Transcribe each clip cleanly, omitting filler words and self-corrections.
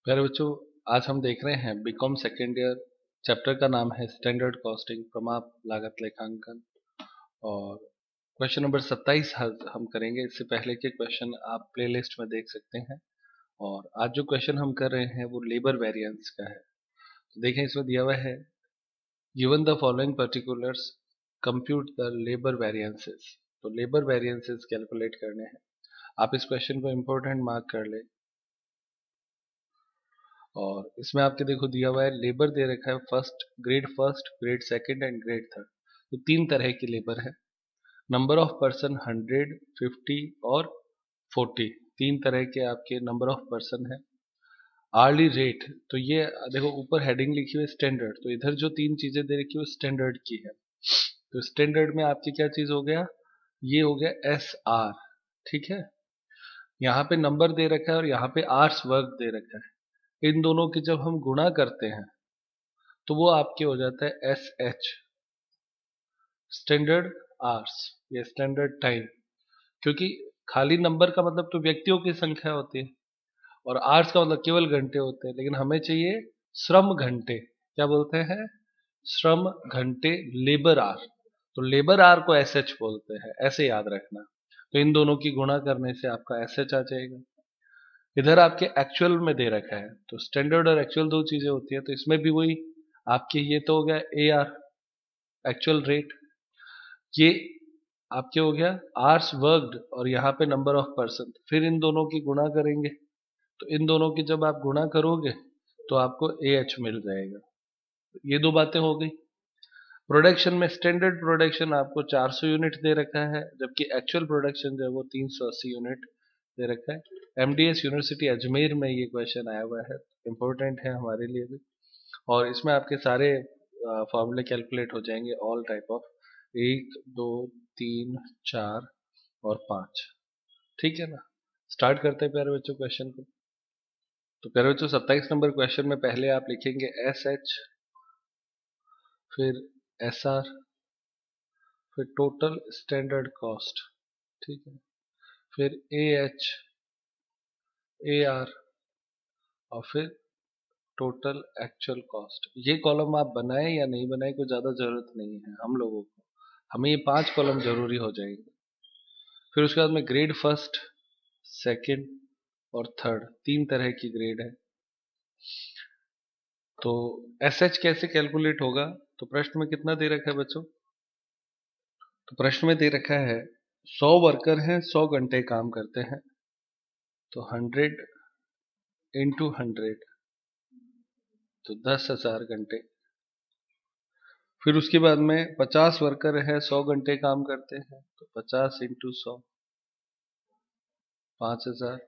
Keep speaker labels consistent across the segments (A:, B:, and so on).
A: प्यारे बच्चों, आज हम देख रहे हैं बीकॉम सेकेंड ईयर। चैप्टर का नाम है स्टैंडर्ड कॉस्टिंग, प्रमाप लागत लेखांकन। और क्वेश्चन नंबर 27 हम करेंगे। इससे पहले के क्वेश्चन आप प्लेलिस्ट में देख सकते हैं। और आज जो क्वेश्चन हम कर रहे हैं वो लेबर वेरिएंस का है। तो देखें, इसमें दिया हुआ है given the following particulars compute the labour variances. तो लेबर वेरिएंसेस कैलकुलेट करने हैं। आप इस क्वेश्चन को इम्पोर्टेंट मार्क कर ले। और इसमें आपके देखो दिया हुआ है लेबर दे रखा है first, grade second and grade third. तो तीन तरह की लेबर है। नंबर ऑफ पर्सन 100, 50 और 40, तीन तरह के आपके नंबर ऑफ पर्सन है। आर्ली रेट, तो ये देखो ऊपर हेडिंग लिखी हुई है स्टैंडर्ड, तो इधर जो तीन चीजें दे रखी है वो स्टैंडर्ड की है। तो स्टैंडर्ड में आपकी क्या चीज हो गया, ये हो गया SR। ठीक है, यहाँ पे नंबर दे रखा है और यहाँ पे आवर्स वर्क दे रखा है। इन दोनों की जब हम गुणा करते हैं तो वो आपके हो जाता है SH, स्टैंडर्ड आवर्स या स्टैंडर्ड टाइम। क्योंकि खाली नंबर का मतलब तो व्यक्तियों की संख्या होती है और आवर्स का मतलब केवल घंटे होते हैं, लेकिन हमें चाहिए श्रम घंटे। क्या बोलते हैं? श्रम घंटे, लेबर आवर। तो लेबर आवर को SH बोलते हैं, ऐसे याद रखना। तो इन दोनों की गुणा करने से आपका SH आ जाएगा। इधर आपके एक्चुअल में दे रखा है, तो स्टैंडर्ड और एक्चुअल दो चीजें होती है, तो इसमें भी वही आपके ये तो हो गया AR, एक्चुअल रेट। ये आपके हो गया आवर्स वर्कड और यहाँ पे नंबर ऑफ पर्सन। फिर इन दोनों की गुणा करेंगे, तो इन दोनों की जब आप गुणा करोगे तो आपको AH मिल जाएगा। ये दो बातें हो गई। प्रोडक्शन में स्टैंडर्ड प्रोडक्शन आपको 400 यूनिट दे रखा है, जबकि एक्चुअल प्रोडक्शन जो है वो 380 यूनिट दे रखा है। MDS यूनिवर्सिटी अजमेर में ये क्वेश्चन आया हुआ है, इंपॉर्टेंट है हमारे लिए भी। और इसमें आपके सारे फॉर्मूले कैलकुलेट हो जाएंगे, ऑल टाइप ऑफ 1, 2, 3, 4 और 5। ठीक है ना। स्टार्ट करते हैं प्यारे बच्चों क्वेश्चन को। तो प्यारे बच्चों 27 नंबर क्वेश्चन में पहले आप लिखेंगे SH, फिर SR, फिर टोटल स्टैंडर्ड कॉस्ट। ठीक है, फिर AH, AR और फिर टोटल एक्चुअल कॉस्ट। ये कॉलम आप बनाए या नहीं बनाए कोई ज्यादा जरूरत नहीं है हम लोगों को, हमें ये 5 कॉलम जरूरी हो जाएंगे। फिर उसके बाद में ग्रेड फर्स्ट, सेकंड और थर्ड, तीन तरह की ग्रेड है। तो SH कैसे कैलकुलेट होगा? तो प्रश्न में कितना दे रखा है बच्चों? तो प्रश्न में दे रखा है 100 वर्कर हैं, 100 घंटे काम करते हैं। तो 100 इंटू 100 तो 10,000 घंटे। फिर उसके बाद में 50 वर्कर है, 100 घंटे काम करते हैं, तो 50 इंटू 100 5,000।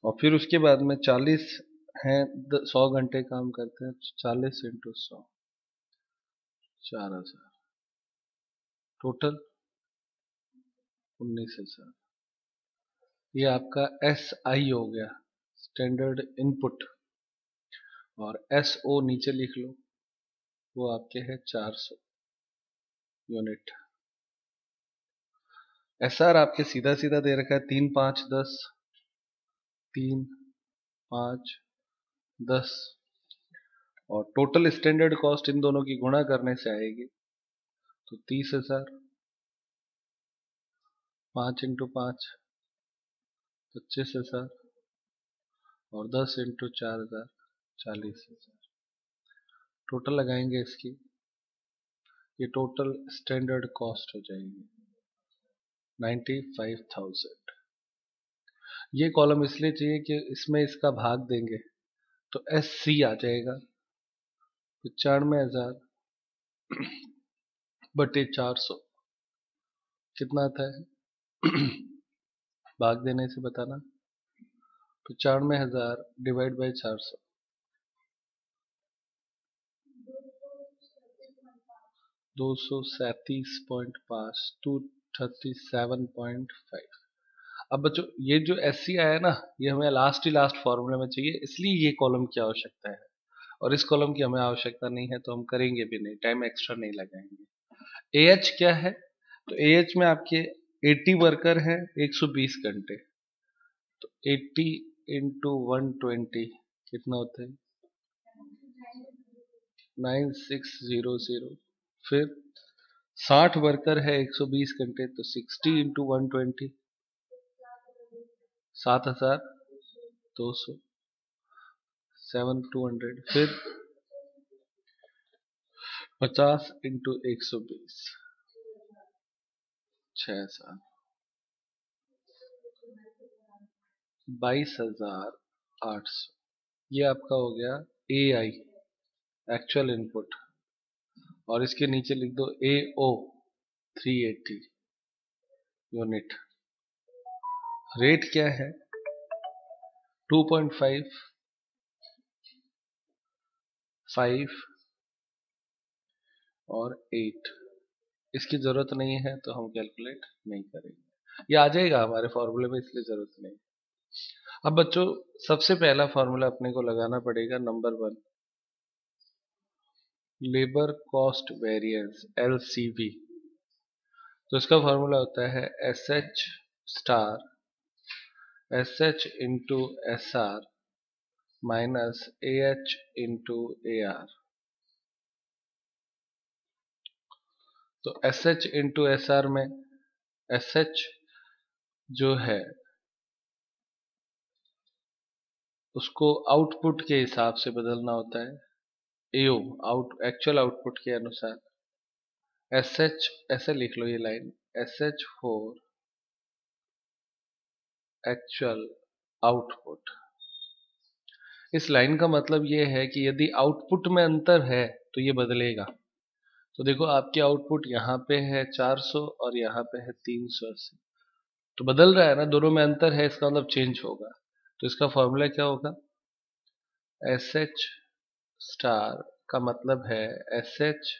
A: और फिर उसके बाद में 40 हैं, 100 घंटे काम करते हैं, 40 इंटू 100 4,000, टोटल 19,000। ये आपका SI हो गया, स्टैंडर्ड इनपुट। और SO नीचे लिख लो, वो आपके है 400 यूनिट। SR आपके सीधा सीधा दे रखा है 3, 5, 10, 3, 5, 10। और टोटल स्टैंडर्ड कॉस्ट इन दोनों की गुणा करने से आएगी, तो 30,000, 5 इंटू 5 25,000 और 10 इंटू 4,000 40,000। टोटल लगाएंगे इसकी, ये टोटल स्टैंडर्ड कॉस्ट हो जाएगी 95,000। ये कॉलम इसलिए चाहिए कि इसमें इसका भाग देंगे तो SC आ जाएगा 95,000 बटे 400 कितना आता है? भाग देने से बताना। 95,000 डिवाइड बाई 400, 237.5, 237.5। अब बच्चों ये जो SC आया ना, ये हमें लास्ट ही लास्ट फॉर्मूले में चाहिए, इसलिए ये कॉलम की आवश्यकता है। और इस कॉलम की हमें आवश्यकता नहीं है तो हम करेंगे भी नहीं, टाइम एक्स्ट्रा नहीं लगाएंगे। AH क्या है? तो AH में आपके 80 वर्कर है, 120 घंटे। तो 80 इंटू 120 कितना होता है? 9600। फिर 60 वर्कर है 120 घंटे, तो 60 इंटू 120 7200, 7200। फिर 50 इंटू 120 6 22,800। ये आपका हो गया AI, एक्चुअल इनपुट। और इसके नीचे लिख दो AO 380 यूनिट। रेट क्या है? 2.5, 5 और 8। इसकी जरूरत नहीं है तो हम कैलकुलेट नहीं करेंगे, ये आ जाएगा हमारे फॉर्मूले में, इसलिए जरूरत नहीं। अब बच्चों सबसे पहला फॉर्मूला अपने को लगाना पड़ेगा, number 1, labour cost variance LCV। तो इसका फॉर्मूला होता है SH star SH into SR minus AH into AR। तो SH इंटू SR में SH जो है उसको आउटपुट के हिसाब से बदलना होता है, AO एक्चुअल आउटपुट के अनुसार। SH ऐसे लिख लो ये line, SH for actual output. इस लाइन का मतलब ये है कि यदि आउटपुट में अंतर है तो ये बदलेगा। तो देखो आपके आउटपुट यहाँ पे है 400 और यहाँ पे है 380, तो बदल रहा है ना, दोनों में अंतर है, इसका मतलब चेंज होगा। तो इसका फॉर्मूला क्या होगा? SH स्टार का मतलब है SH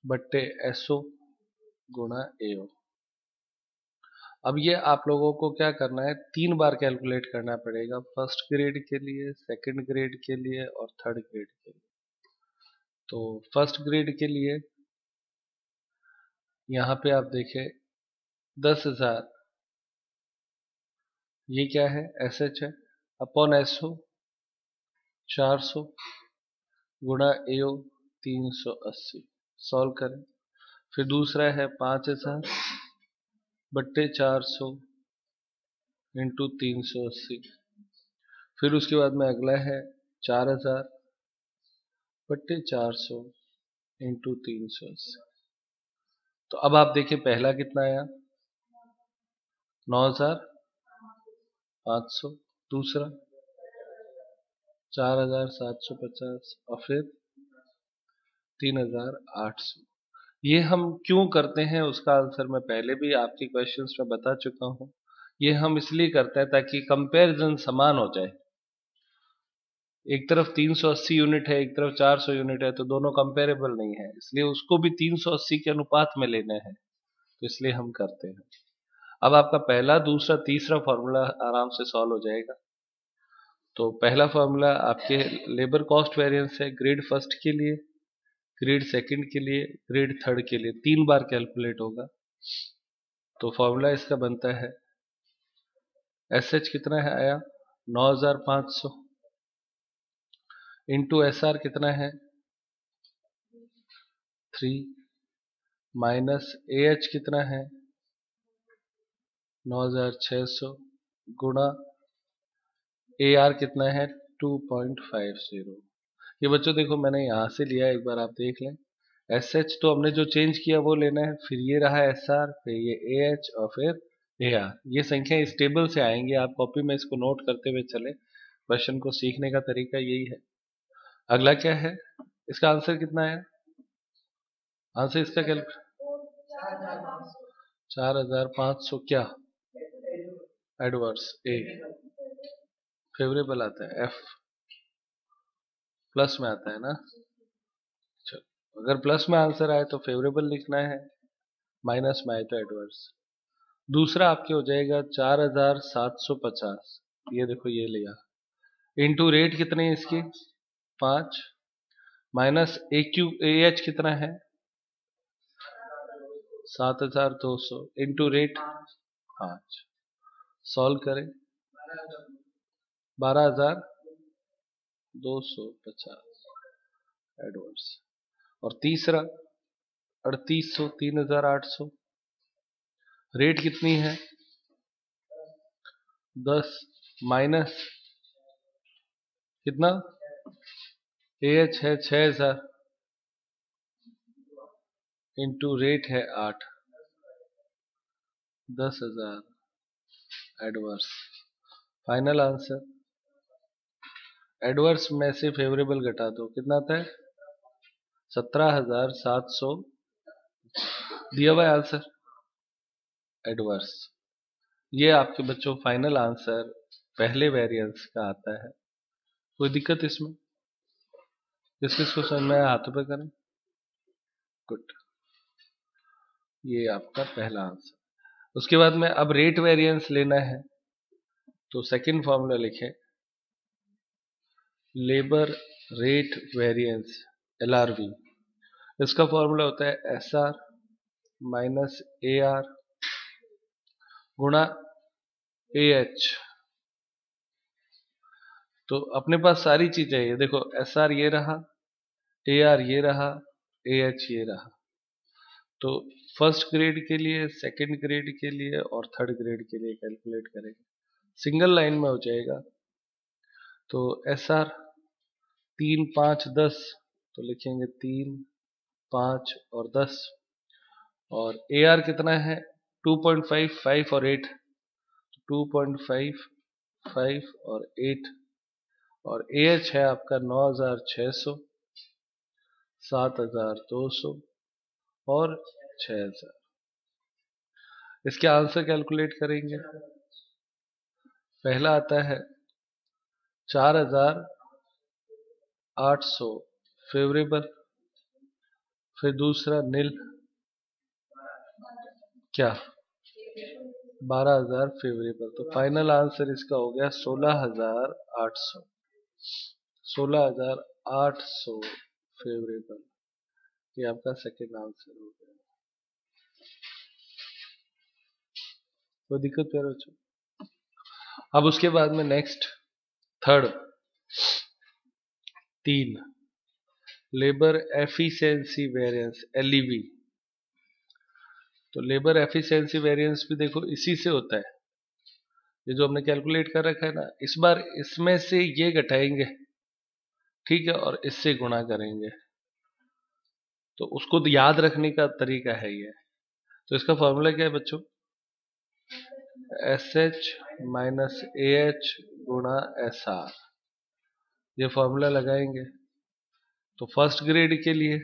A: बट्टे SO गुणा AO। अब ये आप लोगों को क्या करना है, 3 बार कैलकुलेट करना पड़ेगा, फर्स्ट ग्रेड के लिए, सेकंड ग्रेड के लिए और थर्ड ग्रेड के लिए। तो फर्स्ट ग्रेड के लिए यहाँ पे आप देखें 10,000, ये क्या है? SH है, अपॉन SO 400 गुणा AO 380। सॉल्व करें। फिर दूसरा है 5,000 बट्टे 400 इंटू 380। फिर उसके बाद में अगला है 4,000 बट्टे 400 इंटू 380। तो अब आप देखिए पहला कितना आया? 9,500। दूसरा 4,750 और फिर 3,800। ये हम क्यों करते हैं उसका आंसर मैं पहले भी आपके क्वेश्चंस में बता चुका हूँ। ये हम इसलिए करते हैं ताकि कंपैरिजन समान हो जाए। एक तरफ 380 यूनिट है, एक तरफ 400 यूनिट है, तो दोनों कंपेरेबल नहीं है, इसलिए उसको भी 380 के अनुपात में लेना है, तो इसलिए हम करते हैं। अब आपका पहला, दूसरा, तीसरा फॉर्मूला आराम से सॉल्व हो जाएगा। तो पहला फॉर्मूला आपके लेबर कॉस्ट वेरिएंस है, ग्रेड फर्स्ट के लिए, ग्रेड सेकंड के लिए, ग्रेड थर्ड के लिए 3 बार कैलकुलेट होगा। तो फॉर्मूला इसका बनता है SH कितना है आया? 9,500 इंटू SR कितना है? 3 माइनस AH कितना है? 9,600 गुणा AR कितना है? 2.50। ये बच्चों देखो मैंने यहाँ से लिया, एक बार आप देख लें। SH तो हमने जो चेंज किया वो लेना है, फिर ये रहा SR, फिर ये AH और फिर AR। ये संख्या इस टेबल से आएंगी, आप कॉपी में इसको नोट करते हुए चले। क्वेश्चन को सीखने का तरीका यही है। अगला क्या है? इसका आंसर कितना है? आंसर इसका क्या? 4,500 क्या? एडवर्स। A फेवरेबल आता है, F प्लस में आता है ना। चलो अगर प्लस में आंसर आए तो फेवरेबल लिखना है, माइनस में आए तो एडवर्स। दूसरा आपके हो जाएगा 4,750, ये देखो ये लिया, इंटू रेट कितनी है इसकी? 5 माइनस AH कितना है? 7,200 इंटू रेट 5। सॉल्व करें। 12,250 एडवर्स। और तीसरा 3800, 3,800। रेट कितनी है? 10 माइनस कितना? AH है 6,000 इंटू रेट है 8, 10,000 एडवर्स। Final answer. एडवर्स में से फेवरेबल घटा दो, कितना आता है? 17,700 दिया हुआ है आंसर एडवर्स। ये आपके बच्चों फाइनल आंसर पहले वेरिएंस का आता है। कोई दिक्कत इसमें? किस किस को समझ में आया हाथों पे करें। गुड, ये आपका पहला आंसर। उसके बाद में अब रेट वेरिएंस लेना है तो सेकंड फॉर्मूला लिखें, लेबर रेट वेरिएंस LRV। इसका फॉर्मूला होता है SR माइनस AR गुणा AH। तो अपने पास सारी चीजें ये देखो, SR ये रहा, AR ये रहा, AH ये रहा। तो फर्स्ट ग्रेड के लिए, सेकंड ग्रेड के लिए और थर्ड ग्रेड के लिए कैलकुलेट करेंगे। सिंगल लाइन में हो जाएगा। तो SR 3, 5, 10 तो लिखेंगे 3, 5 और 10। और AR कितना है? 2.5, 5 और 8, 2.5, 5 और 8। और AH है आपका 9,600, 7,200 और 6,000। इसके आंसर कैलकुलेट करेंगे। पहला आता है 4,800 फेवरेबल, फिर दूसरा नील, क्या 12,000 फेवरेबल। तो फाइनल आंसर इसका हो गया 16,800, 16,800 फेवरेबल। ये आपका सेकेंड आंसर हो गया। कोई दिक्कत करो बच्चों? अब उसके बाद में next third 3 labour efficiency variance LEV। तो लेबर एफिशिएंसी वेरिएंस भी देखो इसी से होता है, ये जो हमने कैलकुलेट कर रखा है ना, इस बार इसमें से ये घटाएंगे, ठीक है, और इससे गुणा करेंगे। तो उसको तो याद रखने का तरीका है ये। तो इसका फॉर्मूला क्या है बच्चों? SH माइनस AH गुणा SR। ये फॉर्मूला लगाएंगे तो फर्स्ट ग्रेड के लिए,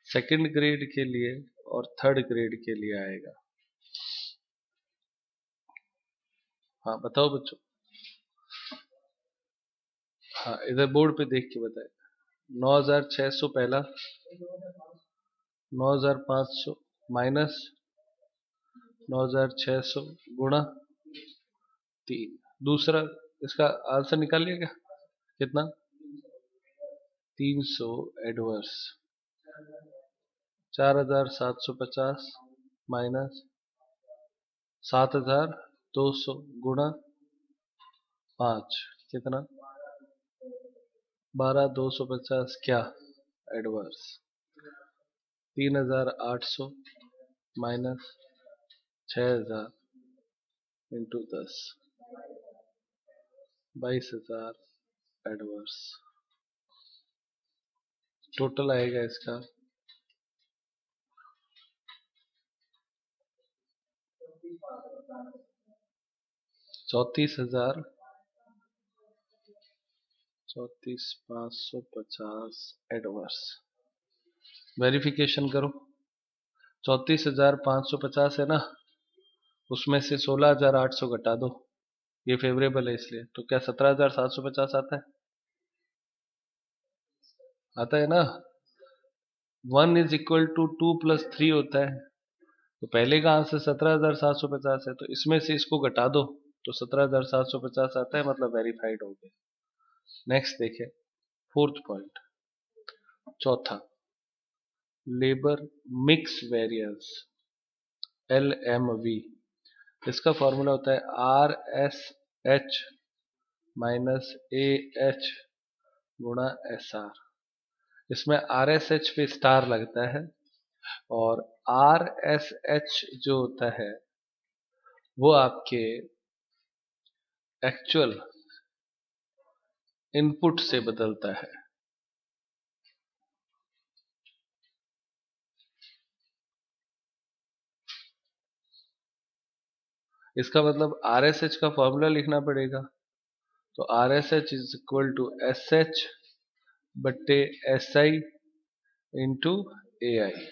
A: सेकंड ग्रेड के लिए और थर्ड ग्रेड के लिए आएगा। हाँ बताओ बच्चों। हाँ इधर बोर्ड पे देख के बताए। 9,600 पहला, 9,500 माइनस 9,600 गुणा 3। दूसरा इसका आंसर निकाल लिया क्या? कितना? 300 एडवर्स। 4,750 माइनस 7,200 गुणा 5, कितना? 12,250 क्या adverse. 3,800 minus 6,000 into 10, 22,000 adverse. Total आएगा इसका 34,550 एडवर्स। वेरिफिकेशन करो। 34,550 है ना, उसमें से 16,800 घटा दो, ये फेवरेबल है इसलिए। तो क्या 17,750 आता है? आता है ना। 1 इज इक्वल टू 2 प्लस 3 होता है। तो पहले का आंसर 17,750 है, तो इसमें से इसको घटा दो तो 17,750 आता है, मतलब वेरीफाइड हो गया। नेक्स्ट देखें फोर्थ पॉइंट, चौथा लेबर मिक्स वेरिएंस LMV। इसका फॉर्मूला होता है RSH माइनस ए एच गुणा एस आर। इसमें आर एस एच पे स्टार लगता है और आर एस एच जो होता है वो आपके एक्चुअल इनपुट से बदलता है। इसका मतलब आर एस एच का फॉर्मूला लिखना पड़ेगा। तो R S H is equal to S H बट्टे S I into A I.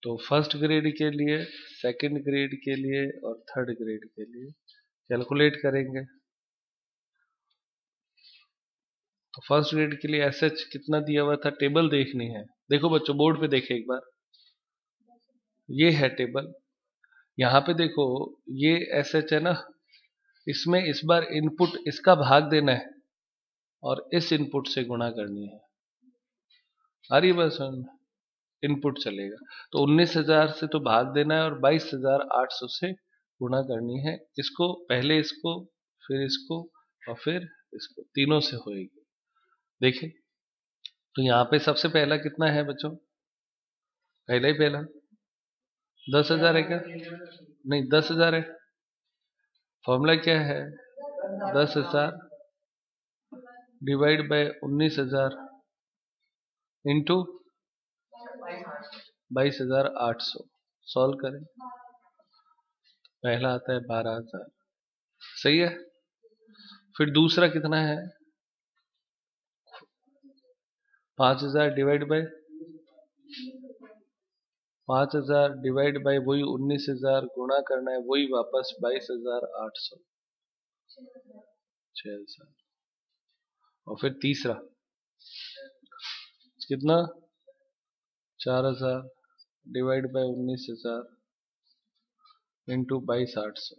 A: तो फर्स्ट ग्रेड के लिए, सेकंड ग्रेड के लिए और थर्ड ग्रेड के लिए कैलकुलेट करेंगे। तो फर्स्ट ग्रेड के लिए एस एच कितना दिया हुआ था, टेबल देखनी है। देखो बच्चों, बोर्ड पे देखे एक बार, ये है टेबल। यहाँ पे देखो ये एस एच है ना, इसमें इस बार इनपुट इसका भाग देना है और इस इनपुट से गुणा करनी है। आ रही बस इनपुट चलेगा। तो 19,000 से तो भाग देना है और 22,800 से गुणा करनी है। इसको पहले इसको, फिर इसको और फिर इसको, तीनों से होएगी। देखिए तो यहाँ पे सबसे पहला कितना है बच्चों, पहला ही पहला 10,000 है क्या? नहीं 10,000 है। फॉर्मूला क्या है, 10,000 डिवाइड बाय 19,000 इंटू 22,800। सॉल्व करें, पहला आता है 12,000, सही है। फिर दूसरा कितना है, 5,000 डिवाइड बाय 5,000 डिवाइड बाय वही 19,000 गुणा करना है वही वापस 22,800, 6,000। और फिर तीसरा कितना, 4,000 डिवाइड बाय 19,000 इंटू 22,800,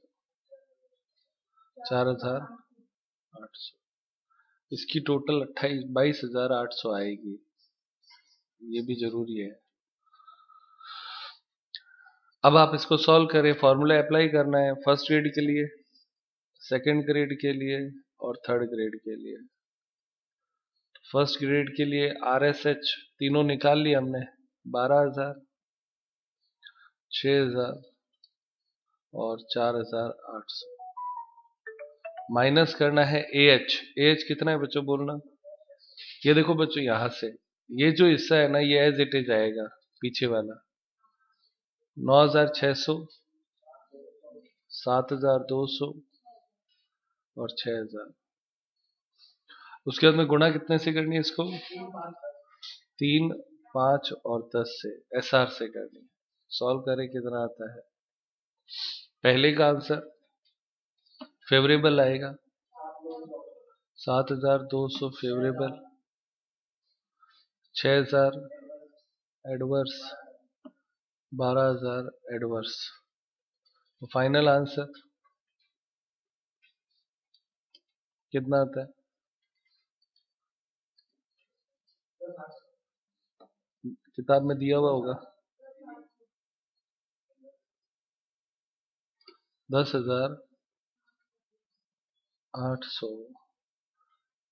A: 4,800। इसकी टोटल 22,800 आएगी, ये भी जरूरी है। अब आप इसको सॉल्व करें, फॉर्मूला अप्लाई करना है फर्स्ट ग्रेड के लिए, सेकंड ग्रेड के लिए और थर्ड ग्रेड के लिए। फर्स्ट ग्रेड के लिए आर एस एच तीनों निकाल लिया हमने, 12,000, 6,000 और 4,800। माइनस करना है ए एच। ए एच कितना है बच्चों बोलना, ये देखो बच्चों यहां से ये जो हिस्सा है ना ये एज इट इज आएगा, पीछे वाला 9,600, 7,200 और 6,000। उसके बाद में गुणा कितने से करनी है इसको, 3, 5 और 10 से, एस आर से करनी है। सॉल्व करें कितना आता है, पहले का आंसर फेवरेबल आएगा 7,200 फेवरेबल, 6,000 एडवर्स, 12,000 एडवर्स। तो फाइनल आंसर कितना आता है, किताब में दिया हुआ होगा 10,800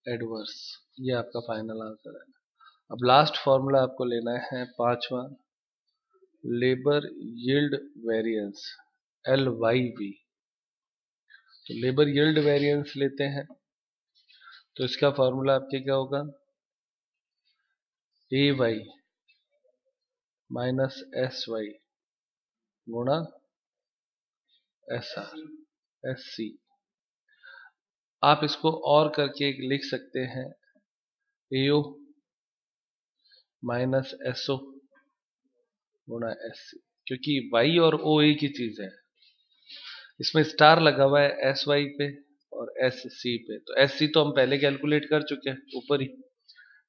A: एडवर्स। ये आपका फाइनल आंसर है। अब लास्ट फॉर्मूला आपको लेना है पांचवा, लेबर यील्ड वेरिएंस, LYV। तो लेबर यील्ड वेरिएंस लेते हैं, तो इसका फॉर्मूला आपके क्या होगा, AY माइनस SY गुणा SC। आप इसको और करके लिख सकते हैं AO माइनस SO गुणा SC, क्योंकि Y और O एक ही चीज है। इसमें स्टार लगा हुआ है SY पे और SC पे। तो SC तो हम पहले कैलकुलेट कर चुके हैं ऊपर ही।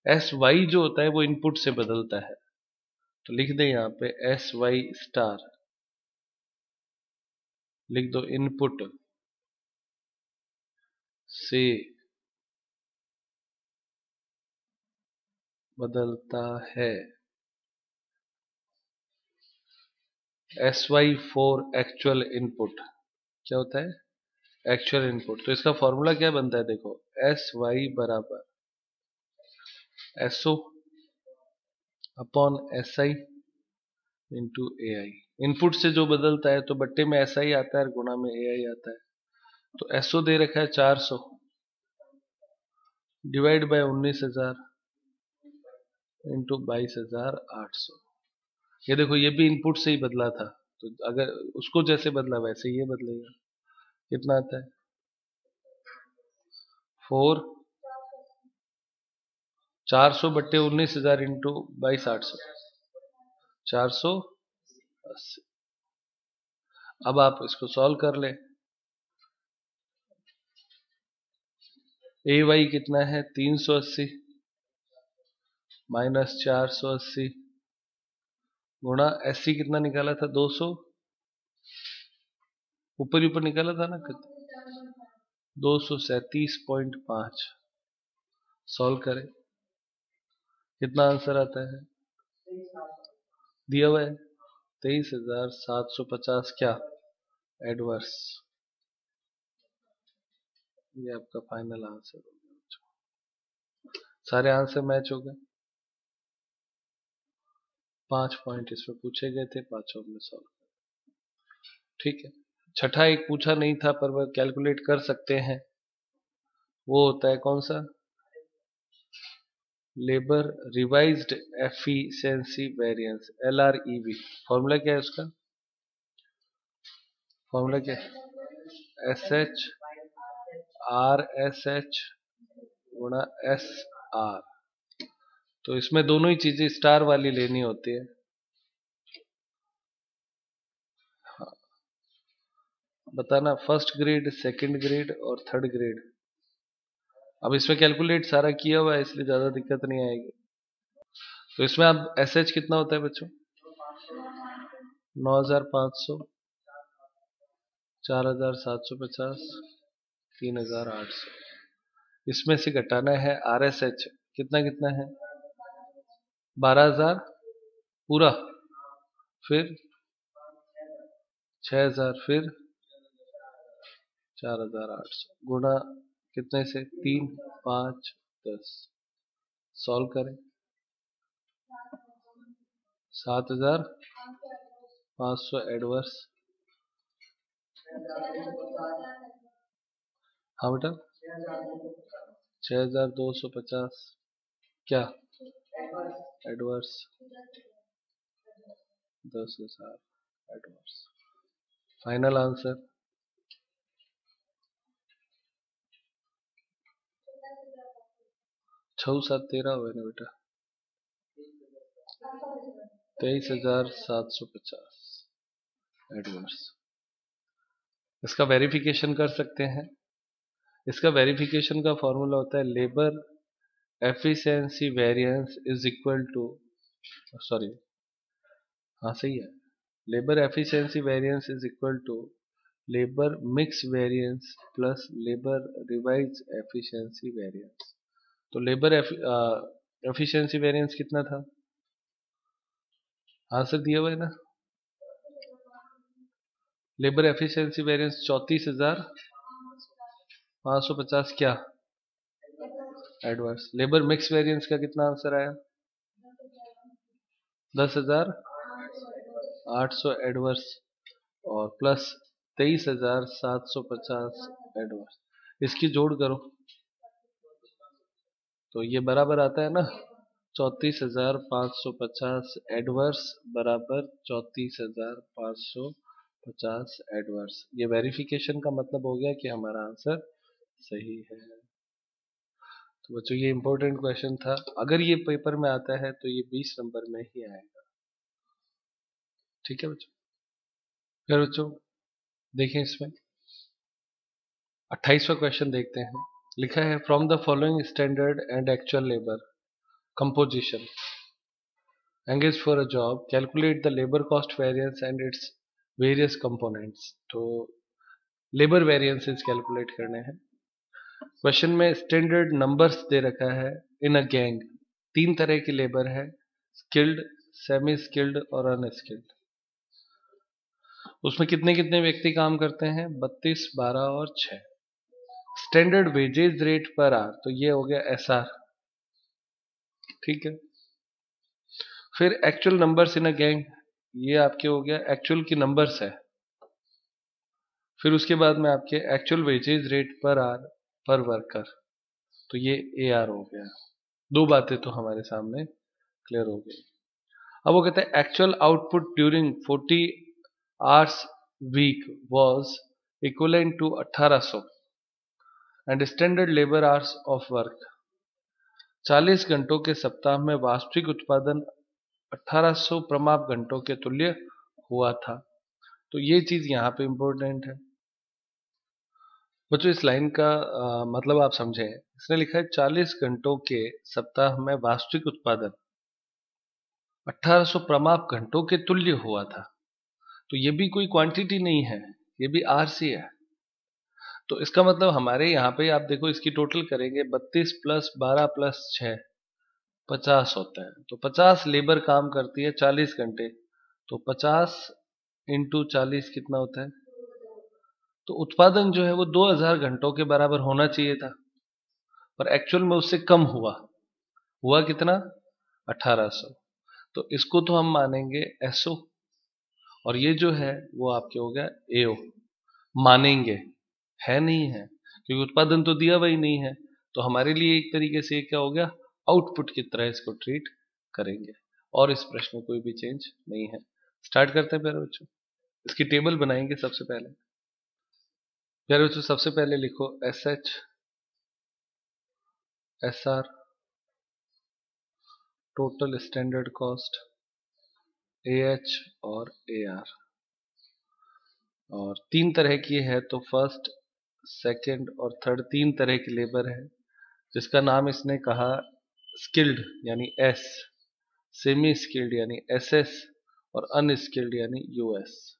A: SY जो होता है वो इनपुट से बदलता है, तो लिख दे यहाँ पे SY स्टार, लिख दो इनपुट से बदलता है। SY फॉर एक्चुअल इनपुट क्या होता है, एक्चुअल इनपुट। तो इसका फॉर्मूला क्या बनता है, देखो एस वाई बराबर SO upon S I into A I. Input से जो बदलता है तो बट्टे में एस आई आता है और गुणा में ए आई आता है। तो एसओ दे रखा है 400 डिवाइड बाय 19,000 इंटू 22,800। ये देखो ये भी इनपुट से ही बदला था, तो अगर उसको जैसे बदला वैसे ही ये बदलेगा। कितना आता है 4 400 बट्टे 19,000 इंटू 22,800 480। अब आप इसको सॉल्व कर ले। ए वाई कितना है 380 माइनस 480 गुणा एस सी कितना निकाला था 200, ऊपर ऊपर निकाला था ना, 237.5। सॉल्व करें कितना आंसर आता है, दिया हुआ है 23,750 क्या एडवर्स। ये आपका फाइनल आंसर हो गया। सारे आंसर मैच हो गए। 5 पॉइंट इसमें पूछे गए थे, पांचों में सॉल्व। ठीक है, छठा एक पूछा नहीं था पर वह कैलकुलेट कर सकते हैं। वो होता है कौन सा, labour revised efficiency variance LREV। Formula क्या है उसका, फॉर्मूला क्या है SH RSH गुणा SR। तो इसमें दोनों ही चीजें स्टार वाली लेनी होती है। हाँ, बताना फर्स्ट ग्रेड, सेकंड ग्रेड और थर्ड ग्रेड। अब इसमें कैलकुलेट सारा किया हुआ है इसलिए ज्यादा दिक्कत नहीं आएगी। तो इसमें अब SH कितना होता है बच्चों, 9,500, 4,750, 3,800। इसमें से घटाना है RSH, कितना कितना है 12,000 पूरा, फिर 6,000, फिर 4,800 गुणा कितने से 3, 5, 10। सॉल्व करें 7,500 एडवर्स। हाँ बेटा 6,250 क्या एडवर्स, 10,000 एडवर्स। फाइनल आंसर 6,713 हुए ना बेटा, 23,750 एडवर्स। इसका वेरिफिकेशन कर सकते हैं। इसका वेरिफिकेशन का फॉर्मूला होता है labour efficiency variance is equal to, sorry हाँ सही है, labour efficiency variance is equal to labour mix variance plus labour revise efficiency variance. तो लेबर एफिशिएंसी वेरिएंस कितना था, आंसर दिया हुआ है ना, लेबर एफिशिएंसी वेरिएंस 34,550 क्या एडवर्स। लेबर मिक्स वेरिएंस का कितना आंसर आया 10,800 एडवर्स और प्लस 23,750 एडवर्स। इसकी जोड़ करो तो ये बराबर आता है ना 34,550 एडवर्स बराबर 34,550 एडवर्स। ये वेरिफिकेशन का मतलब हो गया कि हमारा आंसर सही है। तो बच्चों ये इंपॉर्टेंट क्वेश्चन था, अगर ये पेपर में आता है तो ये 20 नंबर में ही आएगा। ठीक है बच्चों, फिर बच्चों देखें इसमें 28वां क्वेश्चन देखते हैं। लिखा है from the following standard and actual labour composition engaged for a job, calculate the labor cost variance and its various components। तो लेबर वेरिएंसेस कैलकुलेट करने हैं। क्वेश्चन में स्टैंडर्ड नंबर्स दे रखा है इन अ गैंग। 3 तरह की लेबर है, skilled, semi skilled और अनस्किल्ड। उसमें कितने कितने व्यक्ति काम करते हैं? 32, 12 और 6। स्टैंडर्ड वेजेज रेट पर आर, तो ये हो गया एसआर, ठीक है। फिर actual numbers in a gang, ये आपके हो गया एक्चुअल की नंबर्स है। फिर उसके बाद में आपके एक्चुअल वेजेज रेट पर आर पर वर्कर, तो ये ए आर हो गया। दो बातें तो हमारे सामने क्लियर हो गई। अब वो कहते हैं actual output during 40 hours week was equivalent to 1800 and standard labour hours of work. 40 घंटों के सप्ताह में वास्तविक उत्पादन 1800 प्रमाप घंटों के तुल्य हुआ था। तो ये चीज यहाँ पे इंपॉर्टेंट है बच्चों। इस लाइन का मतलब आप समझे, इसने लिखा है 40 घंटों के सप्ताह में वास्तविक उत्पादन 1800 प्रमाप घंटों के तुल्य हुआ था। तो ये भी कोई क्वांटिटी नहीं है, ये भी आरसी है। तो इसका मतलब हमारे यहाँ पे आप देखो, इसकी टोटल करेंगे 32 प्लस 12 प्लस 6 50 होता है। तो 50 लेबर काम करती है 40 घंटे, तो 50 इंटू 40 कितना होता है? तो उत्पादन जो है वो 2000 घंटों के बराबर होना चाहिए था, पर एक्चुअल में उससे कम हुआ कितना? 1800। तो इसको तो हम मानेंगे एसओ, और ये जो है वो आपके हो गया एओ। मानेंगे, है नहीं है, क्योंकि उत्पादन तो दिया वही नहीं है। तो हमारे लिए एक तरीके से क्या हो गया, आउटपुट की तरह इसको ट्रीट करेंगे, और इस प्रश्न में कोई भी चेंज नहीं है। स्टार्ट करते हैं प्यारे बच्चों, इसकी टेबल बनाएंगे। सबसे पहले प्यारे बच्चों, सबसे पहले लिखो S H, S R, total standard cost, A H और ए आर। और तीन तरह की है, तो फर्स्ट, सेकंड और थर्ड तीन तरह की लेबर है, जिसका नाम इसने कहा स्किल्ड यानी एस, सेमी स्किल्ड यानी एस एस, और अनस्किल्ड यानी यूएस।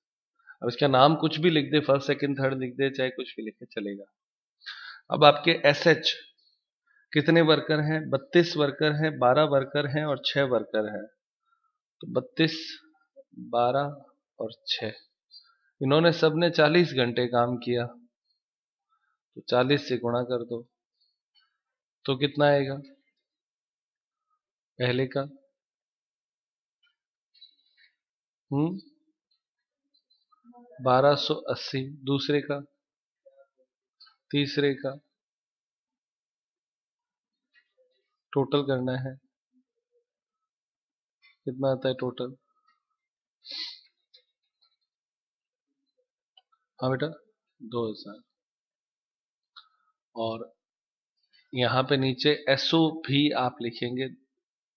A: अब इसका नाम कुछ भी लिख दे, फर्स्ट सेकंड थर्ड लिख दे, चाहे कुछ भी लिखे चलेगा। अब आपके एस एच कितने वर्कर हैं? 32 वर्कर हैं, 12 वर्कर हैं और 6 वर्कर हैं। तो 32, 12 और 6, इन्होंने सबने 40 घंटे काम किया, तो 40 से गुणा कर दो, तो कितना आएगा? पहले का 1280, दूसरे का, तीसरे का, टोटल करना है, कितना आता है टोटल? हाँ बेटा, 2000। और यहाँ पे नीचे एसओ भी आप लिखेंगे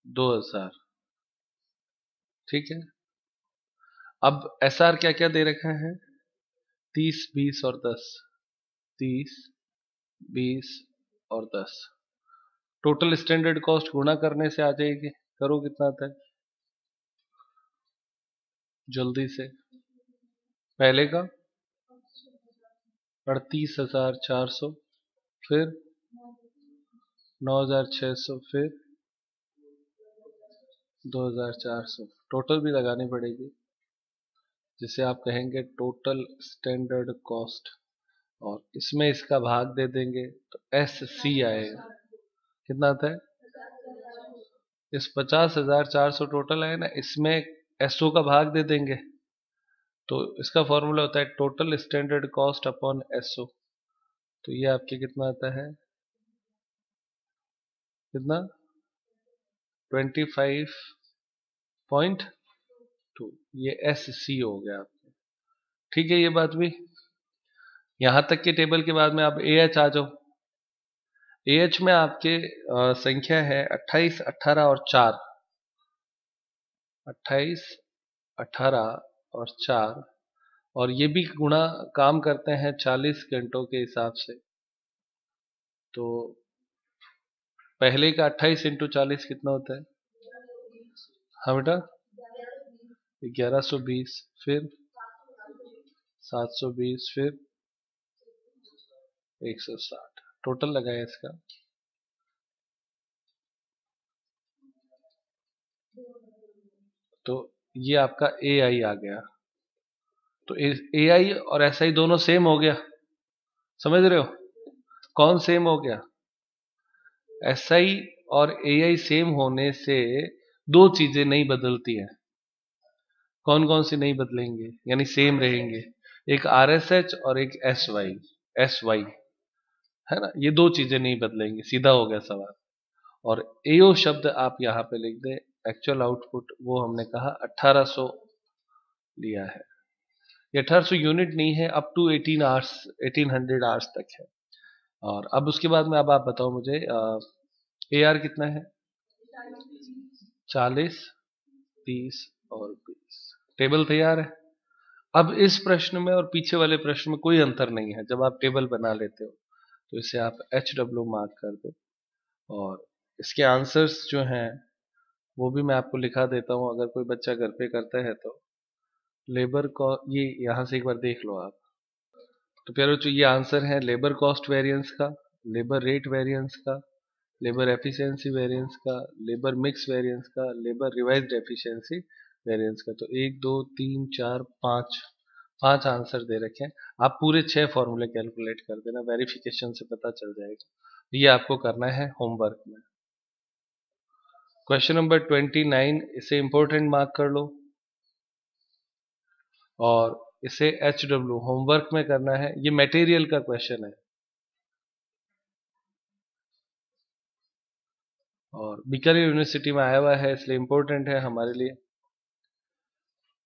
A: 2000, ठीक है। अब एसआर क्या क्या दे रखा है? 30, 20 और 10, 30, 20 और 10। टोटल स्टैंडर्ड कॉस्ट गुणा करने से आ जाएगी, करो कितना आता है जल्दी से। पहले का 38,400, फिर 9,600, फिर 2,400। टोटल भी लगानी पड़ेगी, जिसे आप कहेंगे टोटल स्टैंडर्ड कॉस्ट, और इसमें इसका भाग दे देंगे तो एस सी आएगा। कितना आता है? इस 50,400 टोटल है ना, इसमें एसओ का भाग दे देंगे, तो इसका फॉर्मूला होता है total standard cost upon SO. तो ये आपके कितना आता है? कितना? 25.2, ये एस सी हो गया आपके, ठीक है। ये बात भी यहां तक के टेबल के बाद में आप ए एच आ जाओ। ए एच में आपके संख्या है 28, 18 और 4, 28, 18 और 4, और ये भी गुणा काम करते हैं 40 घंटों के हिसाब से। तो पहले का 28 इंटू 40 कितना होता है? हाँ बेटा, 1120, फिर 720, फिर 160, टोटल लगाया इसका। तो ये आपका ए आई आ गया, तो ए आई और एस आई दोनों सेम हो गया, समझ रहे हो? कौन सेम हो गया? एस आई और ए आई सेम होने से दो चीजें नहीं बदलती हैं। कौन कौन सी नहीं बदलेंगे यानी सेम रहेंगे? एक आर एस एच और एक एस वाई, है ना? ये दो चीजें नहीं बदलेंगी, सीधा हो गया सवाल। और एओ शब्द आप यहाँ पे लिख दें। एक्चुअल आउटपुट वो हमने कहा 1800 लिया है। ये 1800 यूनिट नहीं है, अप टू 18 आवर्स, 1800 आवर्स तक है। और अब उसके बाद में अब आप बताओ मुझे ए आर कितना है? 40, 30 और 20। टेबल तैयार है। अब इस प्रश्न में और पीछे वाले प्रश्न में कोई अंतर नहीं है। जब आप टेबल बना लेते हो तो इसे आप एच डब्ल्यू मार्क कर दो, और इसके आंसर्स जो हैं वो भी मैं आपको लिखा देता हूँ, अगर कोई बच्चा घर पे करता है तो। लेबर को ये यहाँ से एक बार देख लो आप। तो प्यारे बच्चों, ये आंसर है लेबर कॉस्ट वेरिएंस का, लेबर रेट वेरिएंस का, लेबर एफिशिएंसी वेरिएंस का, लेबर मिक्स वेरिएंस का, लेबर रिवाइज्ड एफिशिएंसी वेरिएंस का। तो 1 2 3 4 5 5 आंसर दे रखे हैं। आप पूरे 6 फॉर्मूले कैलकुलेट कर देना, वेरिफिकेशन से पता चल जाएगा। ये आपको करना है होमवर्क में। क्वेश्चन नंबर 29, इसे इंपॉर्टेंट मार्क कर लो, और इसे एच डब्ल्यू होमवर्क में करना है। ये मटेरियल का क्वेश्चन है और बीकानेर यूनिवर्सिटी में आया हुआ है, इसलिए इंपॉर्टेंट है हमारे लिए।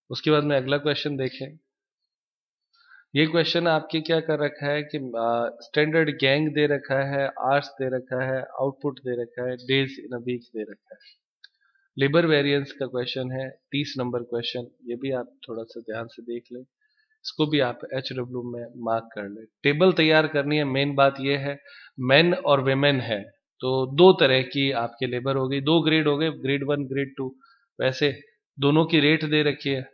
A: उसके बाद में अगला क्वेश्चन देखें। ये क्वेश्चन आपके क्या कर रखा है कि स्टैंडर्ड गैंग दे रखा है, आवर्स दे रखा है, आउटपुट दे रखा है, डेज इन अ वीक दे रखा है। लेबर वेरिएंस का क्वेश्चन है, 30 नंबर क्वेश्चन। ये भी आप थोड़ा सा ध्यान से देख लें, इसको भी आप एच डब्ल्यू में मार्क कर लें। टेबल तैयार करनी है। मेन बात यह है, मेन और वेमेन है तो दो तरह की आपके लेबर हो गई, दो ग्रेड हो गए, ग्रेड 1 ग्रेड 2। वैसे दोनों की रेट दे रखी है।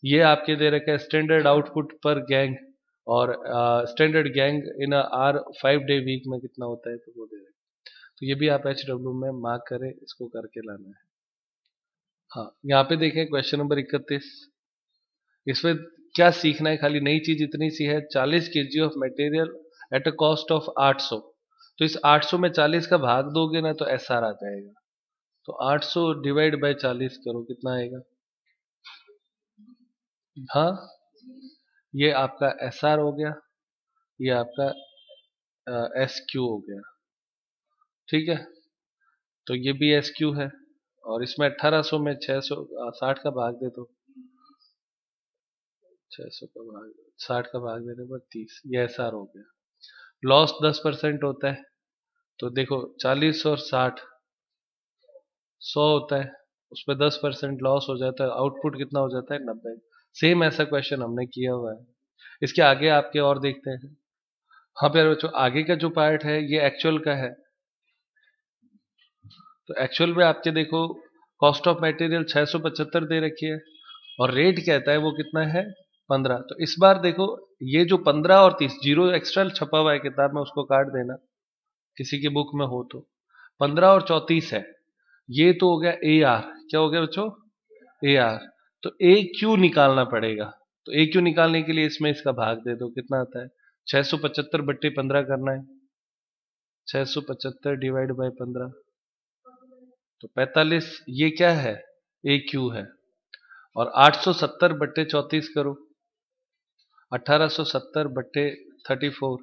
A: ये आपके दे रखा है स्टैंडर्ड आउटपुट पर गैंग, और standard gang in are 5 day week में कितना होता है तो वो दे रखा है। तो ये भी आप एच डब्ल्यू में मार्क करें, इसको करके लाना है। हाँ, यहाँ पे देखें क्वेश्चन नंबर 31। इसमें क्या सीखना है? खाली नई चीज इतनी सी है, 40 KG of material at a cost of 800। तो इस 800 में 40 का भाग दोगे ना तो एस आर आ जाएगा। तो 800 डिवाइड बाय 40 करो, कितना आएगा? हाँ, ये आपका एस आर हो गया, ये आपका एस क्यू हो गया। ठीक है, तो ये भी एस क्यू है। और इसमें 1800 में 660 का भाग दे दो, 600 का भाग 60 का भाग देने पर 30, ये एस आर हो गया। लॉस 10% होता है, तो देखो 40 और 60 100 होता है, उसमें 10% लॉस हो जाता है, आउटपुट कितना हो जाता है? 90। सेम ऐसा क्वेश्चन हमने किया हुआ है। इसके आगे आपके और देखते हैं। हाँ प्यारे बच्चों, आगे का जो पार्ट है ये एक्चुअल का है। तो एक्चुअल में आपके देखो, कॉस्ट ऑफ मटेरियल 675 दे रखी है, और रेट कहता है वो कितना है? 15। तो इस बार देखो, ये जो 15 और 30 जीरो एक्स्ट्रा छपा हुआ है किताब में, उसको काट देना किसी की बुक में हो तो। 15 और 34 है, ये तो हो गया ए आर। क्या हो गया बच्चों? A R. तो ए क्यू निकालना पड़ेगा। तो ए क्यू निकालने के लिए इसमें इसका भाग दे दो, कितना आता है? 675/15 करना है। 675 डिवाइड बाय 15 तो 45। ये क्या है? ए क्यू है। और 870/34 करो, 1870/34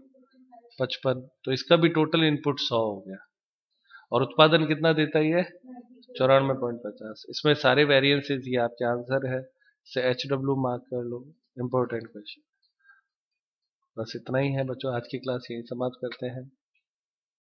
A: 55। तो इसका भी टोटल इनपुट 100 हो गया। और उत्पादन कितना देता है ये? 94.50। इसमें सारे वेरिएंसेस ये आपके आंसर है, से एच डब्ल्यू मार्क कर लो। Important question. बस इतना ही है बच्चों, आज की क्लास यही समाप्त करते हैं।